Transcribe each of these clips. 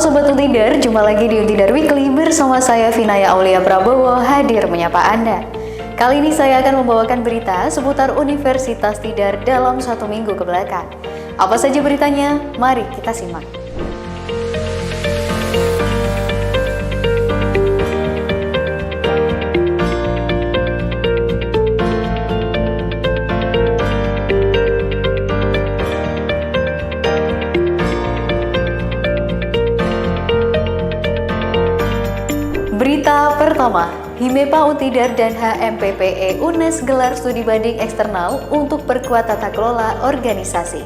Sobat Untidar, jumpa lagi di Untidar Weekly bersama saya Vinaya Aulia Prabowo hadir menyapa Anda. Kali ini saya akan membawakan berita seputar Universitas Tidar dalam 1 minggu kebelakang. Apa saja beritanya? Mari kita simak. Berita pertama, Himepa Untidar dan HMPPE UNES gelar studi banding eksternal untuk perkuat tata kelola organisasi.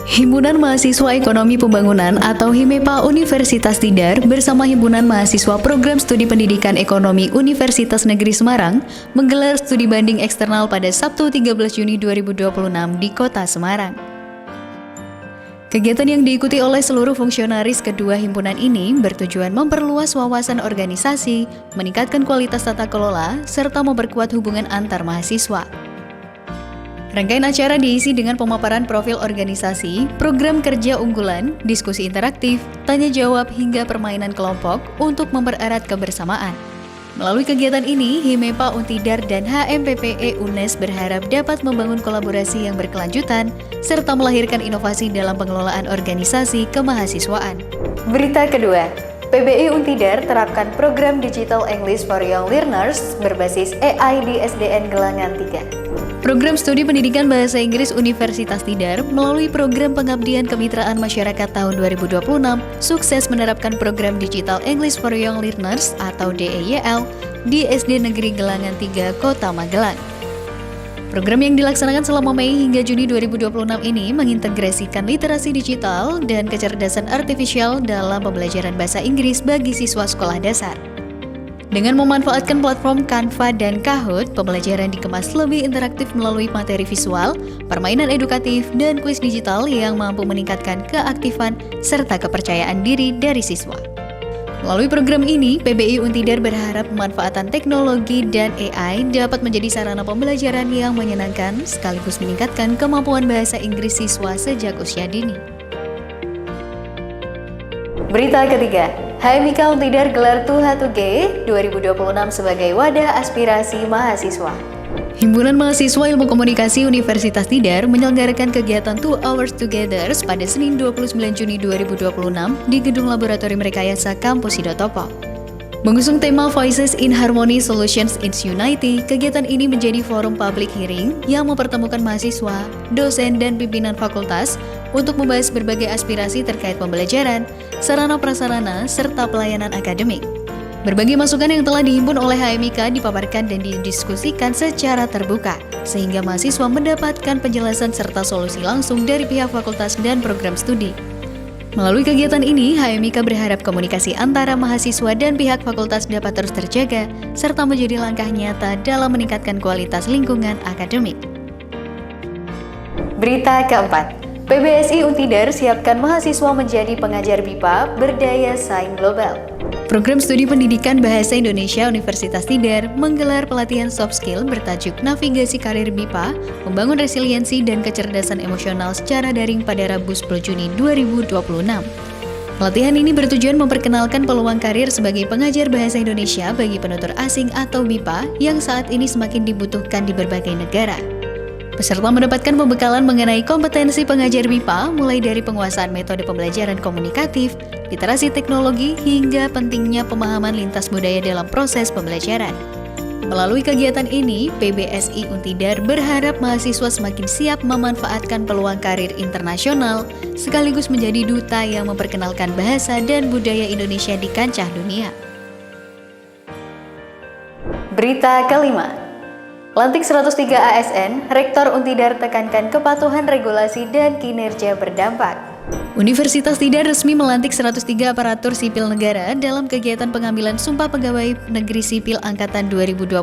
Himpunan Mahasiswa Ekonomi Pembangunan atau Himepa Universitas Tidar bersama Himpunan Mahasiswa Program Studi Pendidikan Ekonomi Universitas Negeri Semarang menggelar studi banding eksternal pada Sabtu 13 Juni 2026 di Kota Semarang. Kegiatan yang diikuti oleh seluruh fungsionaris kedua himpunan ini bertujuan memperluas wawasan organisasi, meningkatkan kualitas tata kelola, serta memperkuat hubungan antar mahasiswa. Rangkaian acara diisi dengan pemaparan profil organisasi, program kerja unggulan, diskusi interaktif, tanya jawab hingga permainan kelompok untuk mempererat kebersamaan. Melalui kegiatan ini, Himepa Untidar dan HMPPE UNES berharap dapat membangun kolaborasi yang berkelanjutan serta melahirkan inovasi dalam pengelolaan organisasi kemahasiswaan. Berita kedua, PBI Untidar terapkan program Digital English for Young Learners berbasis AI di SDN Gelangan 3. Program Studi Pendidikan Bahasa Inggris Universitas Tidar melalui program Pengabdian Kemitraan Masyarakat tahun 2026 sukses menerapkan program Digital English for Young Learners atau DEYL di SD Negeri Gelangan 3, Kota Magelang. Program yang dilaksanakan selama Mei hingga Juni 2026 ini mengintegrasikan literasi digital dan kecerdasan artifisial dalam pembelajaran bahasa Inggris bagi siswa sekolah dasar. Dengan memanfaatkan platform Canva dan Kahoot, pembelajaran dikemas lebih interaktif melalui materi visual, permainan edukatif, dan kuis digital yang mampu meningkatkan keaktifan serta kepercayaan diri dari siswa. Melalui program ini, PBI Untidar berharap pemanfaatan teknologi dan AI dapat menjadi sarana pembelajaran yang menyenangkan sekaligus meningkatkan kemampuan bahasa Inggris siswa sejak usia dini. Berita ketiga, HMIK Untidar gelar TU-H2G 2026 sebagai wadah aspirasi mahasiswa. Himpunan Mahasiswa Ilmu Komunikasi Universitas Tidar menyelenggarakan kegiatan 2 Hours Together pada Senin 29 Juni 2026 di Gedung Laboratorium Rekayasa Kampus Sidotopo. Mengusung tema Voices in Harmony Solutions in Unity, kegiatan ini menjadi forum public hearing yang mempertemukan mahasiswa, dosen, dan pimpinan fakultas untuk membahas berbagai aspirasi terkait pembelajaran, sarana-prasarana, serta pelayanan akademik. Berbagai masukan yang telah dihimpun oleh HMIK dipaparkan dan didiskusikan secara terbuka, sehingga mahasiswa mendapatkan penjelasan serta solusi langsung dari pihak fakultas dan program studi. Melalui kegiatan ini, HMIK berharap komunikasi antara mahasiswa dan pihak fakultas dapat terus terjaga, serta menjadi langkah nyata dalam meningkatkan kualitas lingkungan akademik. Berita keempat, PBSI Untidar siapkan mahasiswa menjadi pengajar BIPA berdaya saing global. Program Studi Pendidikan Bahasa Indonesia Universitas Tidar menggelar pelatihan soft skill bertajuk Navigasi Karir BIPA, Membangun Resiliensi dan Kecerdasan Emosional secara daring pada Rabu 10 Juni 2026. Pelatihan ini bertujuan memperkenalkan peluang karir sebagai pengajar bahasa Indonesia bagi penutur asing atau BIPA yang saat ini semakin dibutuhkan di berbagai negara. Peserta mendapatkan pembekalan mengenai kompetensi pengajar BIPA mulai dari penguasaan metode pembelajaran komunikatif, literasi teknologi, hingga pentingnya pemahaman lintas budaya dalam proses pembelajaran. Melalui kegiatan ini, PBSI Untidar berharap mahasiswa semakin siap memanfaatkan peluang karir internasional, sekaligus menjadi duta yang memperkenalkan bahasa dan budaya Indonesia di kancah dunia. Berita kelima, Lantik 103 ASN, Rektor Untidar tekankan kepatuhan regulasi dan kinerja berdampak. Universitas Tidar resmi melantik 103 aparatur sipil negara dalam kegiatan pengambilan Sumpah Pegawai Negeri Sipil Angkatan 2025,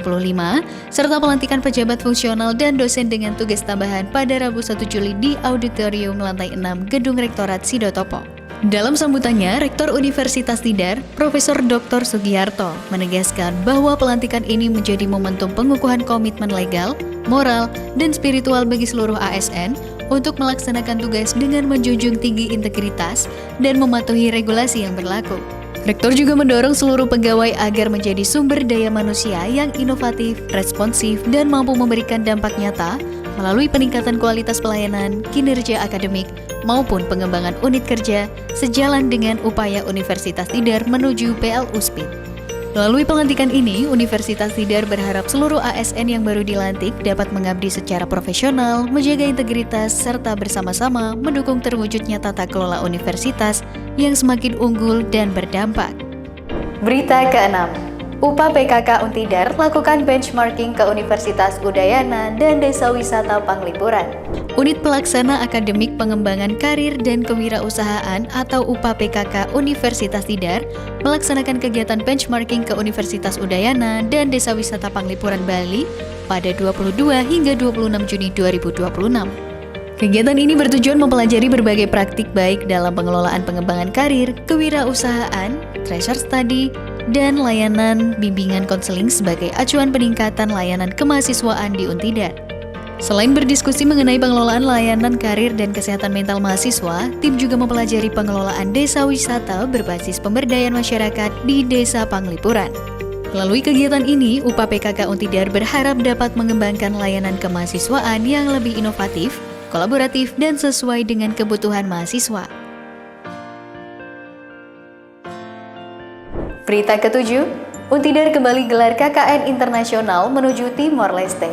serta pelantikan pejabat fungsional dan dosen dengan tugas tambahan pada Rabu 1 Juli di Auditorium Lantai 6 Gedung Rektorat Sidotopo. Dalam sambutannya, Rektor Universitas Tidar, Profesor Dr. Sugiharto, menegaskan bahwa pelantikan ini menjadi momentum pengukuhan komitmen legal, moral, dan spiritual bagi seluruh ASN untuk melaksanakan tugas dengan menjunjung tinggi integritas dan mematuhi regulasi yang berlaku. Rektor juga mendorong seluruh pegawai agar menjadi sumber daya manusia yang inovatif, responsif, dan mampu memberikan dampak nyata melalui peningkatan kualitas pelayanan, kinerja akademik, maupun pengembangan unit kerja sejalan dengan upaya Universitas Tidar menuju PL-USPID. Melalui pelantikan ini, Universitas Tidar berharap seluruh ASN yang baru dilantik dapat mengabdi secara profesional, menjaga integritas, serta bersama-sama mendukung terwujudnya tata kelola universitas yang semakin unggul dan berdampak. Berita ke-6. UPA PKK Untidar lakukan benchmarking ke Universitas Udayana dan Desa Wisata Panglipuran. Unit Pelaksana Akademik Pengembangan Karir dan Kewirausahaan atau UPA PKK Universitas Tidar melaksanakan kegiatan benchmarking ke Universitas Udayana dan Desa Wisata Panglipuran Bali pada 22 hingga 26 Juni 2026. Kegiatan ini bertujuan mempelajari berbagai praktik baik dalam pengelolaan pengembangan karir, kewirausahaan, treasure study, dan layanan bimbingan konseling sebagai acuan peningkatan layanan kemahasiswaan di Untidar. Selain berdiskusi mengenai pengelolaan layanan karir dan kesehatan mental mahasiswa, tim juga mempelajari pengelolaan desa wisata berbasis pemberdayaan masyarakat di Desa Panglipuran. Melalui kegiatan ini, UPA PKK Untidar berharap dapat mengembangkan layanan kemahasiswaan yang lebih inovatif, kolaboratif, dan sesuai dengan kebutuhan mahasiswa. Berita ke-7, Untidar kembali gelar KKN Internasional menuju Timor Leste.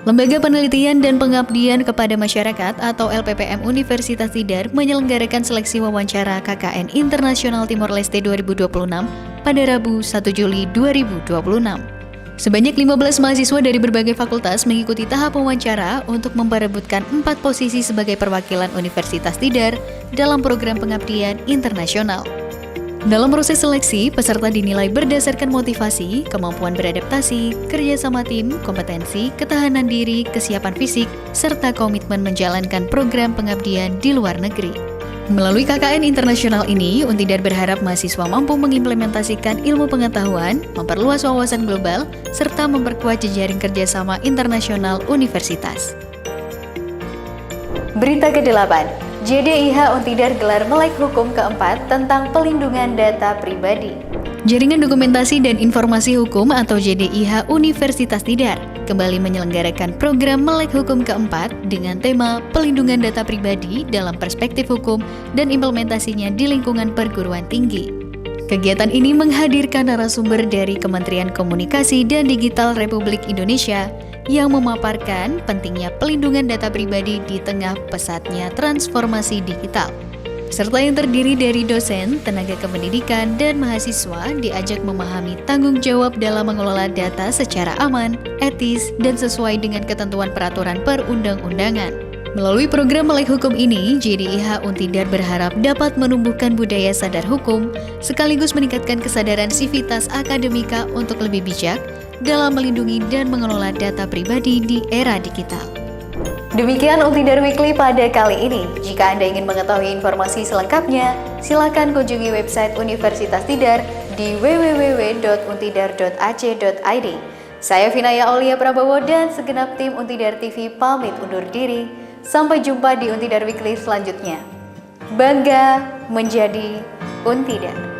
Lembaga Penelitian dan Pengabdian kepada Masyarakat atau LPPM Universitas Tidar menyelenggarakan seleksi wawancara KKN Internasional Timor Leste 2026 pada Rabu 1 Juli 2026. Sebanyak 15 mahasiswa dari berbagai fakultas mengikuti tahap wawancara untuk memperebutkan 4 posisi sebagai perwakilan Universitas Tidar dalam program pengabdian internasional. Dalam proses seleksi, peserta dinilai berdasarkan motivasi, kemampuan beradaptasi, kerjasama tim, kompetensi, ketahanan diri, kesiapan fisik, serta komitmen menjalankan program pengabdian di luar negeri. Melalui KKN internasional ini, Untidar berharap mahasiswa mampu mengimplementasikan ilmu pengetahuan, memperluas wawasan global, serta memperkuat jejaring kerjasama internasional universitas. Berita ke-8. JDIH Untidar gelar melek hukum keempat tentang pelindungan data pribadi. Jaringan Dokumentasi dan Informasi Hukum atau JDIH Universitas Tidar kembali menyelenggarakan program melek hukum keempat dengan tema pelindungan data pribadi dalam perspektif hukum dan implementasinya di lingkungan perguruan tinggi. Kegiatan ini menghadirkan narasumber dari Kementerian Komunikasi dan Digital Republik Indonesia yang memaparkan pentingnya pelindungan data pribadi di tengah pesatnya transformasi digital. Peserta yang terdiri dari dosen, tenaga kependidikan, dan mahasiswa diajak memahami tanggung jawab dalam mengelola data secara aman, etis, dan sesuai dengan ketentuan peraturan perundang-undangan. Melalui program melek hukum ini, JDIH Untidar berharap dapat menumbuhkan budaya sadar hukum, sekaligus meningkatkan kesadaran sivitas akademika untuk lebih bijak dalam melindungi dan mengelola data pribadi di era digital. Demikian Untidar Weekly pada kali ini. Jika Anda ingin mengetahui informasi selengkapnya, silakan kunjungi website Universitas Tidar di www.untidar.ac.id. Saya Vinaya Aulia Prabowo dan segenap tim Untidar TV pamit undur diri. Sampai jumpa di Untidar Weekly selanjutnya. Bangga menjadi Untidar.